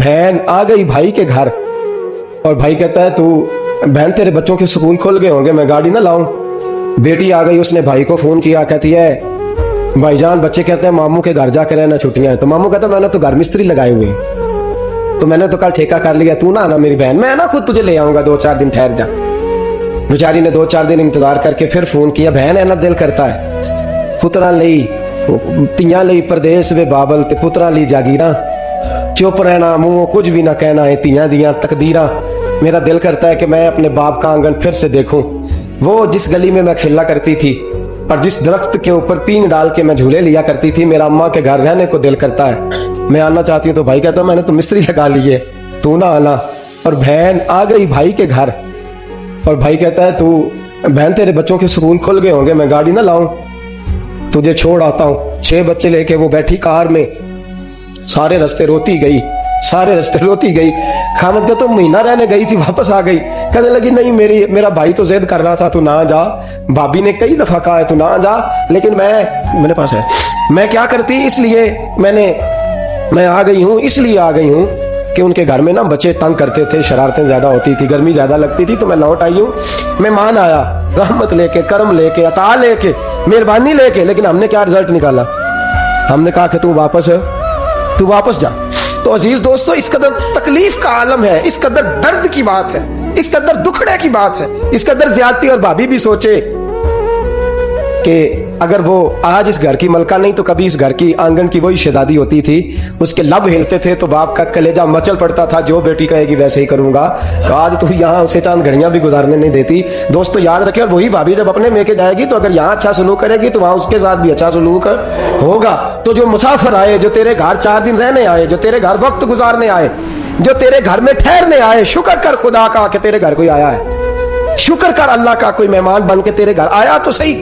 बहन आ गई भाई के घर और भाई कहता है तू बहन तेरे बच्चों के स्कूल खुल गए होंगे, मैं गाड़ी ना लाऊं। बेटी आ गई, उसने भाई को फोन किया, कहती है भाईजान बच्चे कहते हैं मामू के घर जाकर रहना, छुट्टियां हैं। तो मामू कहता है मैंने तो घर मिस्त्री लगाए हुए हैं, तो मैंने तो कल ठेका कर लिया, तू ना आना मेरी बहन, मैं ना खुद तुझे ले आऊंगा, 2-4 दिन ठहर जा। बेचारी ने 2-4 दिन इंतजार करके फिर फोन किया, बहन है ना दिल करता है पुत्रा ली तियां ली परदेस वे बाबल ते पुत्रा ली जागीरा, चुप रहना मुंह कुछ भी ना कहना है तियां दियां तकदीरा। मेरा दिल करता है कि मैं अपने बाप का आंगन फिर से देखूं, वो जिस गली में मैं खेला करती थी और जिस दरख्त के ऊपर पींग डाल के मैं झूले लिया करती थी, मेरा अम्मा के घर रहने को दिल करता है, मैं आना चाहती हूँ। तो भाई कहता मैंने तो मिस्त्री लगा लिए, तू ना आना। और बहन आ गई भाई के घर और भाई कहता है तू बहन तेरे बच्चों के स्कूल खुल गए होंगे, मैं गाड़ी ना लाऊं, तुझे छोड़ आता हूं। 6 बच्चे लेके वो बैठी कार में, सारे रास्ते रोती गई, सारे रास्ते रोती गई। खामद का तो महीना रहने गई थी, वापस आ गई, कहने लगी नहीं मेरा भाई तो जिद कर रहा था तू ना जा, भाभी ने कई दफा कहा है तू ना जा, लेकिन मेरे पास है, मैं क्या करती, इसलिए मैं आ गई हूँ, इसलिए आ गई हूँ कि उनके घर में ना बच्चे तंग करते थे, शरारतें ज्यादा होती थी, गर्मी ज्यादा लगती थी, तो मैं लौट आई हूँ। मेहमान आया रहमत लेके, करम लेके, अता लेके, मेहरबानी लेके, लेकिन हमने क्या रिजल्ट निकाला, हमने कहा कि तू वापस जा। तो अजीज दोस्तों, इस कदर तकलीफ का आलम है, इस कदर दर्द की बात है, इस कदर दुखड़े की बात है, इस कदर ज्यादती। और भाभी भी सोचे कि अगर वो आज इस घर की मलका नहीं तो कभी इस घर की आंगन की वही शहजादी होती थी, उसके लब हिलते थे तो बाप का कलेजा मचल पड़ता था, जो बेटी कहेगी वैसे ही करूंगा। तो आज तो यहाँ उसे चांद घड़ियां भी गुजारने नहीं देती। दोस्तों याद रखें, और वही भाभी जब अपने मेके जाएगी तो अगर यहाँ अच्छा सलूक करेगी तो वहां उसके साथ भी अच्छा सलूक होगा। तो जो मुसाफिर आए, जो तेरे घर 4 दिन रहने आए, जो तेरे घर वक्त गुजारने आए, जो तेरे घर में ठहरने आए, शुक्र कर खुदा का कि तेरे घर कोई आया है, शुक्र कर अल्लाह का कोई मेहमान बन के तेरे घर आया तो सही।